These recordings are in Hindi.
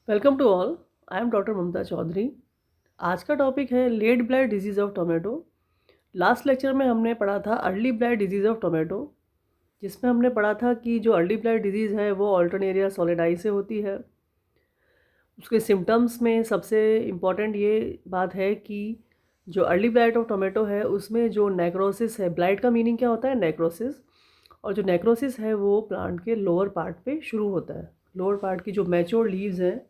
Welcome to all. I am doctor Mamta Chaudhary. आज का टॉपिक है late blight disease of tomato. Last lecture में हमने पढ़ा था early blight disease of tomato, जिसमें हमने पढ़ा था कि जो अर्ली ब्लाइट डिजीज़ है वो ऑल्टरनेरिया सोलिडाई से होती है। उसके सिम्टम्स में सबसे इम्पॉर्टेंट ये बात है कि जो अर्ली ब्लाइट ऑफ टोमेटो है उसमें जो नेक्रोसिस है, ब्लाइट का मीनिंग क्या होता है? नेक्रोसिस। और जो नेक्रोसिस है वो प्लांट के लोअर पार्ट पे शुरू होता है। लोअर पार्ट की जो मैच्योर लीव्स हैं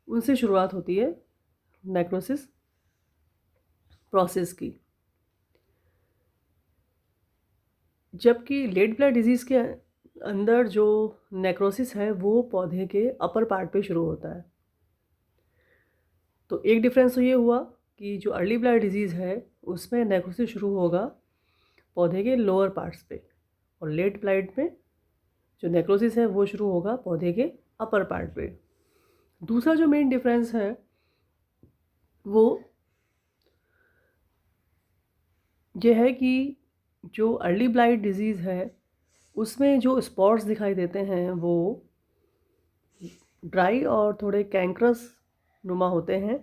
उनसे शुरुआत होती है नेक्रोसिस प्रोसेस की। जबकि लेट ब्लाइट डिजीज़ के अंदर जो नेक्रोसिस है वो पौधे के अपर पार्ट पे शुरू होता है। तो एक डिफरेंस तो ये हुआ कि जो अर्ली ब्लाइट डिजीज़ है उसमें नेक्रोसिस शुरू होगा पौधे के लोअर पार्ट्स पे, और लेट ब्लाइट में जो नेक्रोसिस है वो शुरू होगा पौधे के अपर पार्ट पे। दूसरा जो मेन डिफरेंस है वो ये है कि जो अर्ली ब्लाइट डिजीज़ है उसमें जो स्पॉट्स दिखाई देते हैं वो ड्राई और थोड़े कैंक्रस नुमा होते हैं,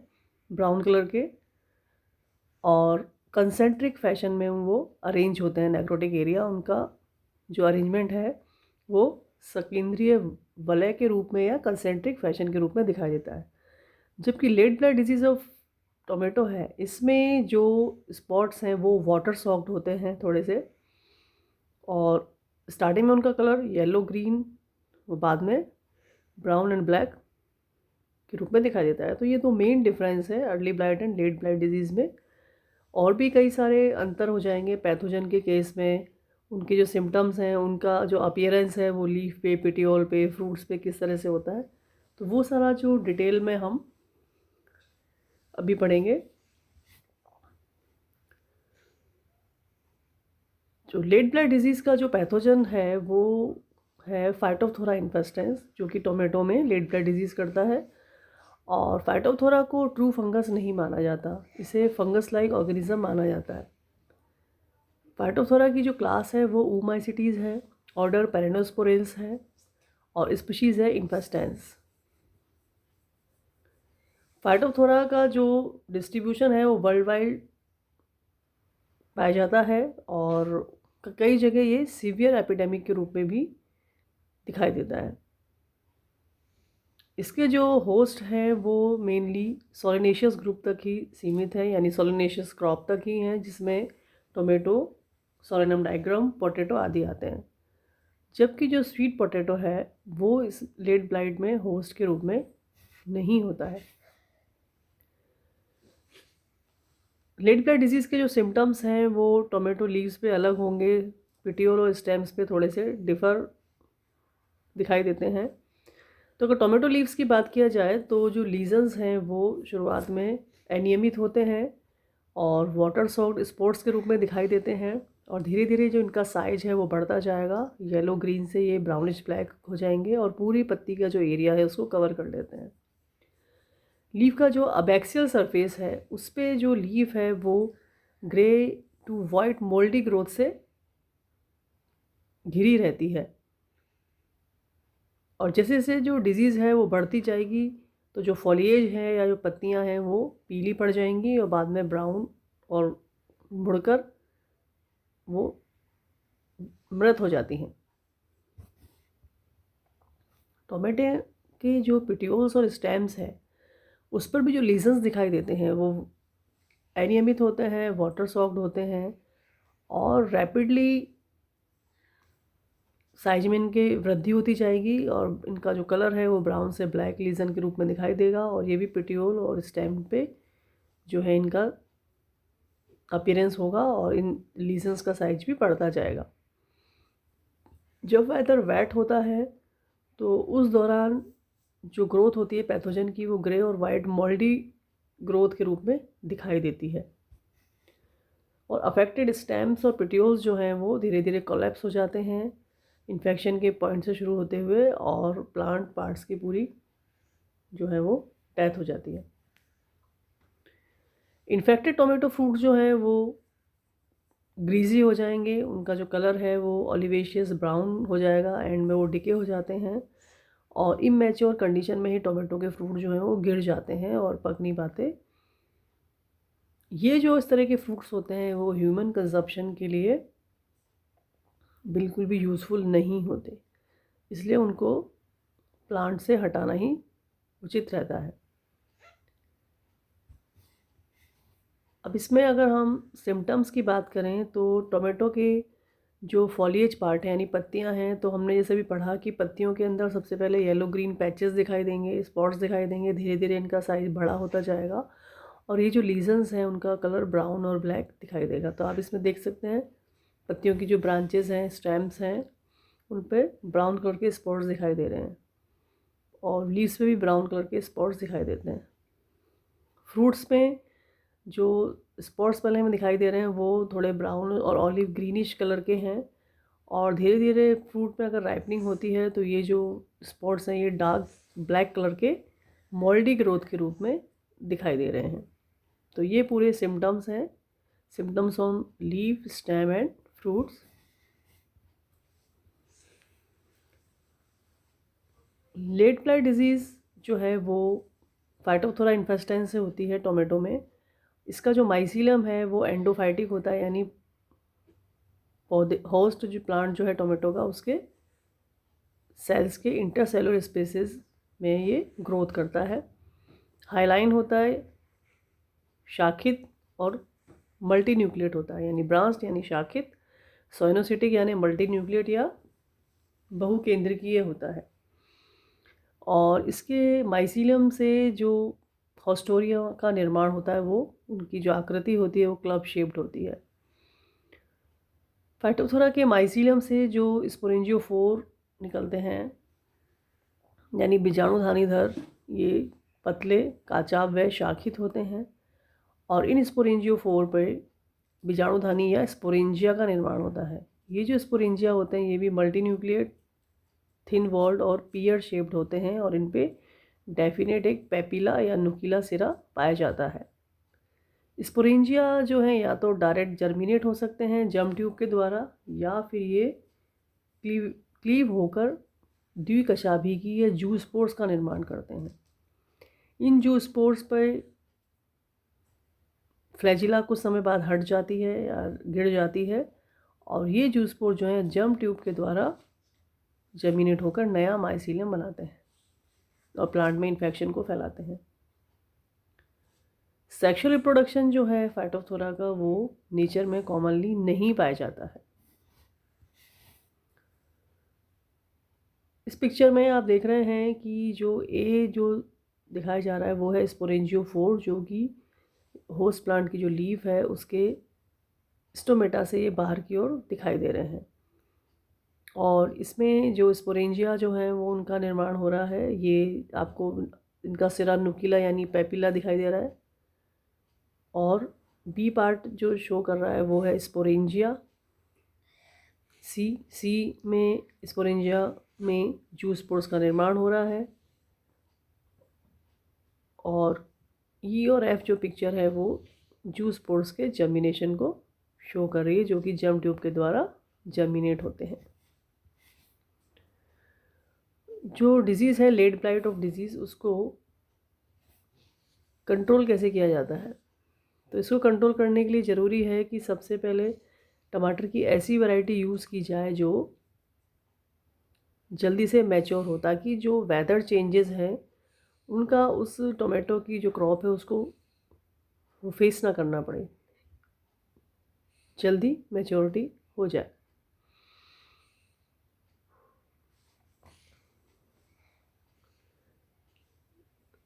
ब्राउन कलर के, और कंसेंट्रिक फैशन में वो अरेंज होते हैं। नेक्रोटिक एरिया उनका जो अरेंजमेंट है वो सकेंद्रीय वलय के रूप में या कंसेंट्रिक फैशन के रूप में दिखाई देता है। जबकि late blight disease of tomato है इसमें जो स्पॉट्स हैं वो वाटर सॉक्ड होते हैं थोड़े से, और स्टार्टिंग में उनका कलर येलो ग्रीन, वो बाद में ब्राउन एंड ब्लैक के रूप में दिखाई देता है। तो ये दो मेन डिफरेंस है early blight and let blight disease में। और भी कई सारे अंतर हो जाएंगे पैथोजन के केस में। उनके जो सिम्टम्स हैं, उनका जो अपीयरेंस है वो लीफ पे, पिटियोल पे, फ्रूट्स पे किस तरह से होता है, तो वो सारा जो डिटेल में हम अभी पढ़ेंगे। जो लेट ब्लाइट डिजीज़ का जो पैथोजन है वो है फाइटोप्थोरा इन्फेस्टेंस, जो कि टोमेटो में लेट ब्लाइट डिजीज़ करता है। और फाइटोप्थोरा को ट्रू फंगस नहीं माना जाता, इसे फंगस लाइक ऑर्गेनिज्म माना जाता है। फाइटोप्थोरा की जो क्लास है वो ऊमाइसिटीज़ है, ऑर्डर पेरेनोस्पोरेंस है, और स्पीशीज़ है इन्फेस्टेंस। फाइटोप्थोरा का जो डिस्ट्रीब्यूशन है वो वर्ल्ड वाइड पाया जाता है, और कई जगह ये सीवियर एपिडेमिक के रूप में भी दिखाई देता है। इसके जो होस्ट हैं वो मेनली सोलिनेशियस ग्रुप तक ही सीमित है, यानी सोलिनेशियस क्रॉप तक ही हैं, जिसमें टोमेटो, सोलेनम डाइग्रम, पोटैटो आदि आते हैं। जबकि जो स्वीट पोटैटो है वो इस लेट ब्लाइट में होस्ट के रूप में नहीं होता है। लेट ब्लाइट डिजीज़ के जो सिम्टम्स हैं वो टोमेटो लीव्स पे अलग होंगे, पिटियोल और स्टेम्स पे थोड़े से डिफ़र दिखाई देते हैं। तो अगर टोमेटो लीव्स की बात किया जाए तो जो लीजन्स हैं वो शुरुआत में अनियमित होते हैं और वाटर सॉक्ड स्पॉट्स के रूप में दिखाई देते हैं, और धीरे धीरे जो इनका साइज है वो बढ़ता जाएगा। येलो ग्रीन से ये ब्राउनिश ब्लैक हो जाएंगे और पूरी पत्ती का जो एरिया है उसको कवर कर लेते हैं। लीफ का जो अबैक्सियल सरफेस है उस पर जो लीफ है वो ग्रे टू वाइट मोल्डी ग्रोथ से घिरी रहती है, और जैसे जैसे जो डिज़ीज़ है वो बढ़ती जाएगी तो जो फॉलिएज है या जो पत्तियां हैं वो पीली पड़ जाएंगी और बाद में ब्राउन और मुड़कर वो मृत हो जाती हैं। टोमेटो के जो पिटियोल्स और स्टेम्स हैं उस पर भी जो लीजन्स दिखाई देते हैं वो अनियमित होते हैं, वाटर सॉक्ड होते हैं, और रैपिडली साइज में इनके वृद्धि होती जाएगी, और इनका जो कलर है वो ब्राउन से ब्लैक लीजन के रूप में दिखाई देगा। और ये भी पिटियोल और स्टेम पे जो है इनका अपीयरेंस होगा, और इन लीजन्स का साइज भी बढ़ता जाएगा। जब वेदर वेट होता है तो उस दौरान जो ग्रोथ होती है पैथोजन की वो ग्रे और वाइट मोल्डी ग्रोथ के रूप में दिखाई देती है, और अफेक्टेड स्टेम्स और पिटियोल्स जो हैं वो धीरे धीरे कोलैप्स हो जाते हैं इन्फेक्शन के पॉइंट से शुरू होते हुए, और प्लांट पार्ट्स की पूरी जो है वो डेथ हो जाती है। इन्फेक्टेड टोमेटो फ्रूट जो है वो ग्रीजी हो जाएंगे, उनका जो कलर है वो ओलिवेशियस ब्राउन हो जाएगा, एंड में वो डिके हो जाते हैं, और इमैच्योर कंडीशन में ही टोमेटो के फ्रूट जो हैं वो गिर जाते हैं और पक नहीं पाते। ये जो इस तरह के फ्रूट्स होते हैं वो ह्यूमन कंजप्शन के लिए बिल्कुल भी यूज़फुल नहीं होते, इसलिए उनको प्लांट से हटाना ही उचित रहता है। अब इसमें अगर हम सिम्टम्स की बात करें तो टोमेटो के जो फॉलिएज पार्ट है यानी पत्तियां हैं, तो हमने जैसे भी पढ़ा कि पत्तियों के अंदर सबसे पहले येलो ग्रीन पैचेस दिखाई देंगे, स्पॉट्स दिखाई देंगे, धीरे धीरे इनका साइज़ बड़ा होता जाएगा और ये जो लीजन्स हैं उनका कलर ब्राउन और ब्लैक दिखाई देगा। तो आप इसमें देख सकते हैं पत्तियों की जो ब्रांचेस हैं, स्टेम्स हैं, उन पर ब्राउन कलर के स्पॉट्स दिखाई दे रहे हैं और लीव्स पे भी ब्राउन कलर के स्पॉट्स दिखाई देते हैं। फ्रूट्स में जो स्पॉट्स पहले हमें दिखाई दे रहे हैं वो थोड़े ब्राउन और ऑलिव ग्रीनिश कलर के हैं और धीरे धीरे फ्रूट में अगर राइपनिंग होती है तो ये जो स्पॉट्स हैं ये डार्क ब्लैक कलर के मोल्डी ग्रोथ के रूप में दिखाई दे रहे हैं। तो ये पूरे सिम्टम्स हैं, symptoms on leaf, stem and fruits. Late blight disease जो है वो फाइटोप्थोरा इन्फेस्टेंस से होती है टोमेटो में। इसका जो माइसीलियम है वो एंडोफाइटिक होता है, यानी पौधे होस्ट जो प्लांट जो है टोमेटो का उसके सेल्स के इंटरसेलुलर स्पेसेस में ये ग्रोथ करता है। हाईलाइन होता है, शाखित और मल्टी न्यूक्लिएट होता है, यानी ब्रांच्ड यानी शाखित, सोइनोसिटिक यानी मल्टी न्यूक्लिएट या बहुकेंद्रकीय होता है। और इसके माइसीलियम से जो हॉस्टोरिया का निर्माण होता है वो उनकी जो आकृति होती है वो क्लब शेप्ड होती है। फाइटोप्थोरा के माइसीलियम से जो स्पोरेंजियोफोर निकलते हैं यानी बीजाणुधानीधर, ये पतले, काचाभ व शाखित होते हैं और इन स्पोरेंजियोफोर पर बीजाणुधानी या स्पोरेंजिया का निर्माण होता है। ये जो स्पोरेंजिया होते हैं ये भी मल्टी न्यूक्लिएट, थिन वॉल्ड और पियर शेप्ड होते हैं और इन पे डेफिनेट एक पेपिला या नुकीला सिरा पाया जाता है। स्पोरेंजिया जो है या तो डायरेक्ट जर्मिनेट हो सकते हैं जर्म ट्यूब के द्वारा या फिर ये क्लीव होकर द्विकशाभिकी या जू स्पोर्स का निर्माण करते हैं। इन जू स्पोर्स पर फ्लैजिला कुछ समय बाद हट जाती है या गिर जाती है और ये जू स्पोर जो है जर्म ट्यूब के द्वारा जर्मिनेट होकर नया माइसीलियम बनाते हैं और प्लांट में इन्फेक्शन को फैलाते हैं। सेक्सुअल रिप्रोडक्शन जो है फाइटोप्थोरा का वो नेचर में कॉमनली नहीं पाया जाता है। इस पिक्चर में आप देख रहे हैं कि जो दिखाया जा रहा है वो है स्पोरेंजियोफोर, जो कि होस्ट प्लांट की जो लीफ है उसके स्टोमेटा से ये बाहर की ओर दिखाई दे रहे हैं और इसमें जो स्पोरेंजिया जो है वो उनका निर्माण हो रहा है। ये आपको इनका सिरा नुकीला यानी पेपिला दिखाई दे रहा है और बी पार्ट जो शो कर रहा है वो है स्पोरेंजिया। सी में स्पोरेंजिया में जू स्पोर्स का निर्माण हो रहा है और ई और एफ जो पिक्चर है वो जू स्पोर्स के जर्मिनेशन को शो कर रही है, जो कि जर्म ट्यूब के द्वारा जर्मिनेट होते हैं। जो डिजीज़ है लेट ब्लाइट ऑफ डिजीज़, उसको कंट्रोल कैसे किया जाता है? तो इसको कंट्रोल करने के लिए ज़रूरी है कि सबसे पहले टमाटर की ऐसी वैरायटी यूज़ की जाए जो जल्दी से मैच्योर हो, ताकि जो वेदर चेंजेस हैं उनका उस टोमेटो की जो क्रॉप है उसको वो फेस ना करना पड़े, जल्दी मैच्योरिटी हो जाए।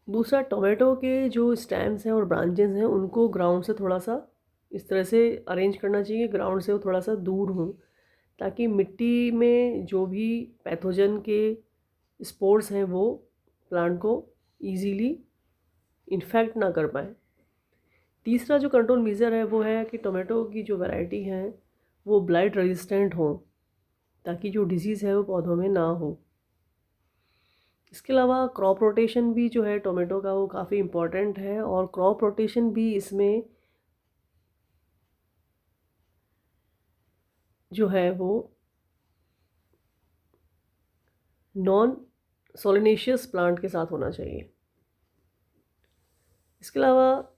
दूसरा, टोमेटो के जो स्टेम्स हैं और ब्रांचेस हैं उनको ग्राउंड से थोड़ा सा इस तरह से अरेंज करना चाहिए, ग्राउंड से वो थोड़ा सा दूर हों, ताकि मिट्टी में जो भी पैथोजन के स्पोर्स हैं वो प्लांट को इजीली इन्फेक्ट ना कर पाए। तीसरा जो कंट्रोल मेजर है वो है कि टोमेटो की जो वैरायटी है वो ब्लाइट रेजिस्टेंट हो, ताकि जो डिजीज़ है वो पौधों में ना हो। इसके अलावा क्रॉप रोटेशन भी जो है टोमेटो का वो काफ़ी इम्पॉर्टेंट है और क्रॉप रोटेशन भी इसमें जो है वो नॉन सोलिनेशियस प्लांट के साथ होना चाहिए। इसके अलावा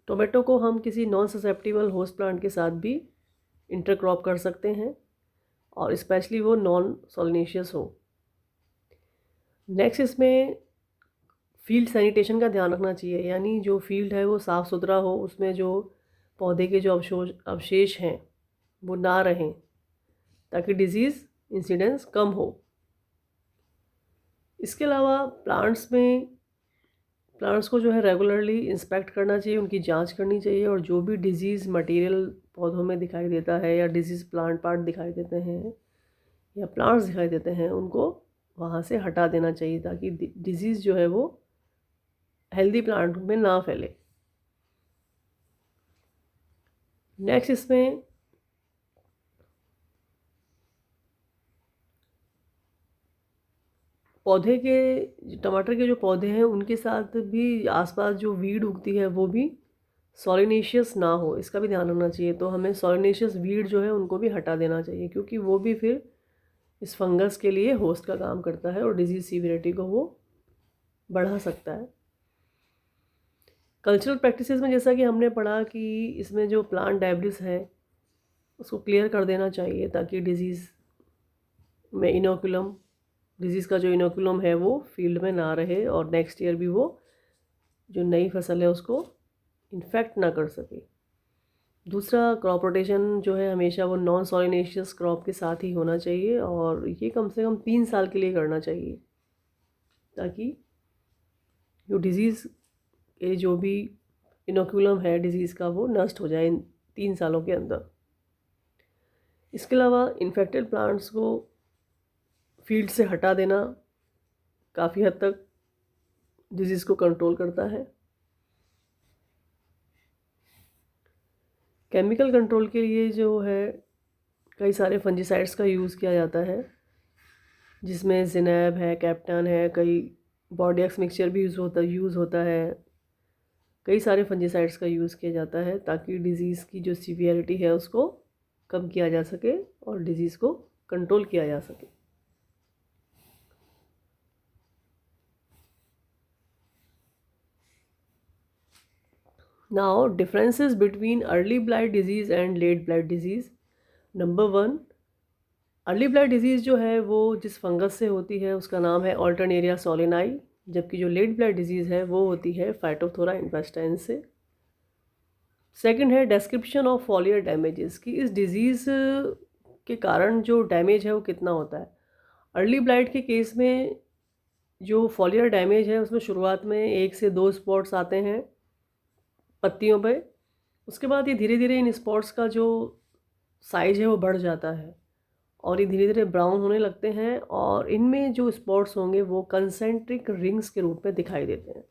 टोमेटो को हम किसी नॉन ससेप्टिबल होस्ट प्लांट के साथ भी इंटरक्रॉप कर सकते हैं, और स्पेशली वो नॉन सोलिनेशियस हो। नेक्स्ट इसमें फील्ड सैनिटेशन का ध्यान रखना चाहिए, यानी जो फील्ड है वो साफ़ सुथरा हो, उसमें जो पौधे के जो अवशेष हैं वो ना रहें, ताकि डिजीज़ इंसिडेंस कम हो। इसके अलावा प्लांट्स को जो है रेगुलरली इंस्पेक्ट करना चाहिए, उनकी जांच करनी चाहिए, और जो भी डिजीज़ मटेरियल पौधों में दिखाई देता है या डिजीज़ प्लांट पार्ट दिखाई देते हैं या प्लांट्स दिखाई देते हैं, उनको वहाँ से हटा देना चाहिए, ताकि डिजीज़ जो है वो हेल्दी प्लांट में ना फैले। नेक्स्ट इसमें पौधे के टमाटर के जो पौधे हैं उनके साथ भी आसपास जो वीड उगती है वो भी सॉलिनेशियस ना हो, इसका भी ध्यान रखना चाहिए। तो हमें सॉलिनेशियस वीड जो है उनको भी हटा देना चाहिए, क्योंकि वो भी फिर इस फंगस के लिए होस्ट का काम करता है और डिजीज़ सीवियरिटी को वो बढ़ा सकता है। कल्चरल प्रैक्टिसेस में जैसा कि हमने पढ़ा कि इसमें जो प्लांट डेब्रिस है उसको क्लियर कर देना चाहिए, ताकि डिजीज़ का जो इनोकुलम है वो फील्ड में ना रहे, और नेक्स्ट ईयर भी वो जो नई फसल है उसको इन्फेक्ट ना कर सके। दूसरा, क्रॉप रोटेशन जो है हमेशा वो नॉन सॉलिनेशियस क्रॉप के साथ ही होना चाहिए, और ये कम से कम 3 साल के लिए करना चाहिए, ताकि जो डिज़ीज़ के जो भी इनोकुलम है डिज़ीज़ का वो नष्ट हो जाए इन 3 सालों के अंदर। इसके अलावा इन्फेक्टेड प्लांट्स को फील्ड से हटा देना काफ़ी हद तक डिजीज़ को कंट्रोल करता है। केमिकल कंट्रोल के लिए जो है कई सारे फंजीसाइड्स का यूज़ किया जाता है, जिसमें जिनैब है, कैप्टन है, कई बॉर्डियक्स मिक्सचर भी यूज़ होता है। कई सारे फंजीसाइड्स का यूज़ किया जाता है, ताकि डिज़ीज़ की जो सीवियरिटी है उसको कम किया जा सके और डिज़ीज़ को कंट्रोल किया जा सके। Now, differences between early blight disease and late blight disease. Number 1, early blight disease जो है वो जिस फंगस से होती है उसका नाम है ऑल्टरनेरिया सोलिनाई, जबकि जो लेट ब्लाइट डिजीज़ है वो होती है फाइटोप्थोरा इन्फेस्टाइन्स से। सेकंड है डिस्क्रिप्शन ऑफ फॉलियर डैमेजेस, कि इस डिज़ीज़ के कारण जो डैमेज है वो कितना होता है। अर्ली ब्लाइट के केस में जो फॉलियर डैमेज है उसमें शुरुआत में 1 से 2 स्पॉट्स आते हैं पत्तियों पे। उसके बाद ये धीरे धीरे इन स्पॉट्स का जो साइज़ है वो बढ़ जाता है, और ये धीरे धीरे ब्राउन होने लगते हैं, और इनमें जो स्पॉट्स होंगे वो कंसेंट्रिक रिंग्स के रूप में दिखाई देते हैं,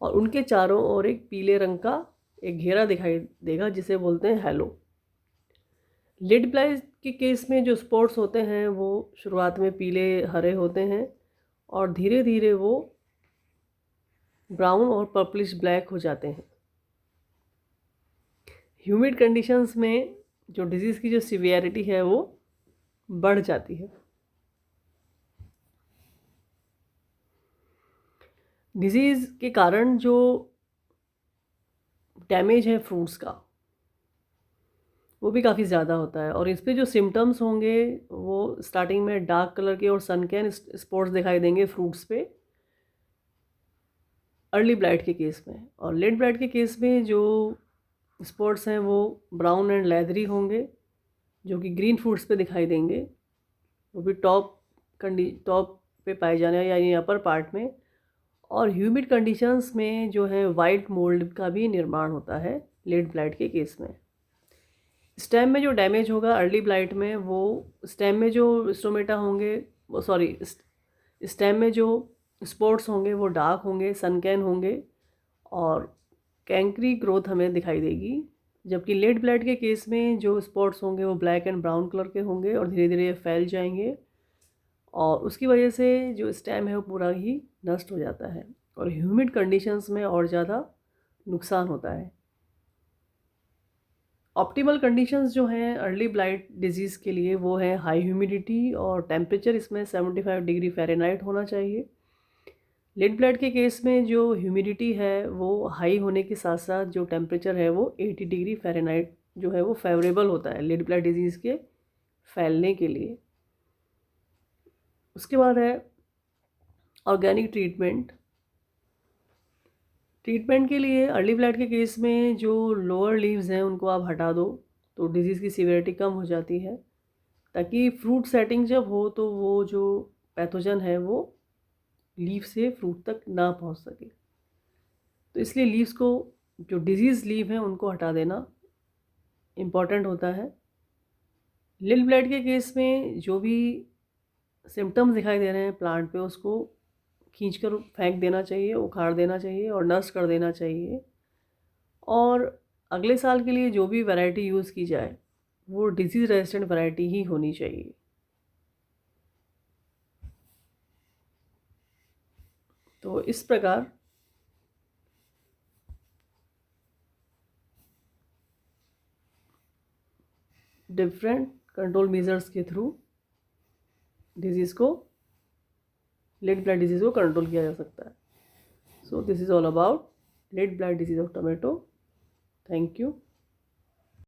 और उनके चारों ओर एक पीले रंग का एक घेरा दिखाई देगा, जिसे बोलते हैं हैलो। लेड ब्लाइट के केस में जो स्पॉट्स होते हैं वो शुरुआत में पीले हरे होते हैं, और धीरे धीरे वो ब्राउन और पर्पलिश ब्लैक हो जाते हैं। ह्यूमिड कंडीशंस में जो डिजीज़ की जो सीवियरिटी है वो बढ़ जाती है। डिजीज़ के कारण जो डैमेज है फ्रूट्स का वो भी काफ़ी ज़्यादा होता है, और इस पे जो सिम्टम्स होंगे वो स्टार्टिंग में डार्क कलर के और सनकैन स्पॉट्स दिखाई देंगे फ्रूट्स पे अर्ली ब्लाइट के केस में। और लेट ब्लाइट के केस में जो स्पॉट्स हैं वो ब्राउन एंड लेदरी होंगे, जो कि ग्रीन फ्रूट्स पे दिखाई देंगे, वो भी टॉप पे पाए जाने यानी अपर पार्ट में। और ह्यूमिड कंडीशंस में जो है वाइट मोल्ड का भी निर्माण होता है लेट ब्लाइट के केस में। स्टेम में जो डैमेज होगा अर्ली ब्लाइट में, वो स्टेम में जो स्टोमेटा होंगे, स्टेम में जो स्पॉट्स होंगे वो डार्क होंगे, सनकैन होंगे, और कैंकरी ग्रोथ हमें दिखाई देगी। जबकि लेट ब्लाइट के केस में जो स्पॉट्स होंगे वो ब्लैक एंड ब्राउन कलर के होंगे, और धीरे धीरे फैल जाएंगे, और उसकी वजह से जो स्टेम है वो पूरा ही नष्ट हो जाता है, और ह्यूमिड कंडीशंस में और ज़्यादा नुकसान होता है। ऑप्टिमल कंडीशंस जो हैं अर्ली ब्लाइट डिजीज़ के लिए वो है हाई ह्यूमिडिटी और टेम्परेचर इसमें 75 डिग्री फ़ारेनहाइट होना चाहिए। लेट ब्लाइट के केस में जो ह्यूमिडिटी है वो हाई होने के साथ साथ जो टेम्परेचर है वो 80 डिग्री फ़ारेनहाइट जो है वो फेवरेबल होता है लेट ब्लाइट डिजीज़ के फैलने के लिए। उसके बाद है ऑर्गेनिक ट्रीटमेंट। ट्रीटमेंट के लिए अर्ली ब्लाइट के केस में जो लोअर लीव्स हैं उनको आप हटा दो तो डिजीज़ की सीवियरिटी कम हो जाती है, ताकि फ्रूट सेटिंग जब हो तो वो जो पैथोजन है वो लीफ से फ्रूट तक ना पहुंच सके। तो इसलिए लीव्स को, जो डिजीज़ लीव हैं उनको हटा देना इम्पॉर्टेंट होता है। लिल ब्लाइट के केस में जो भी सिम्टम्स दिखाई दे रहे हैं प्लांट पे उसको खींचकर फेंक देना चाहिए, उखाड़ देना चाहिए और नष्ट कर देना चाहिए। और अगले साल के लिए जो भी वैरायटी यूज़ की जाए वो डिजीज़ रेजिस्टेंट वैरायटी ही होनी चाहिए। तो इस प्रकार डिफरेंट कंट्रोल मेजर्स के थ्रू डिजीज़ को, लेट ब्लाइट डिजीज़ को कंट्रोल किया जा सकता है। So this is all about late blight disease of tomato. Thank you.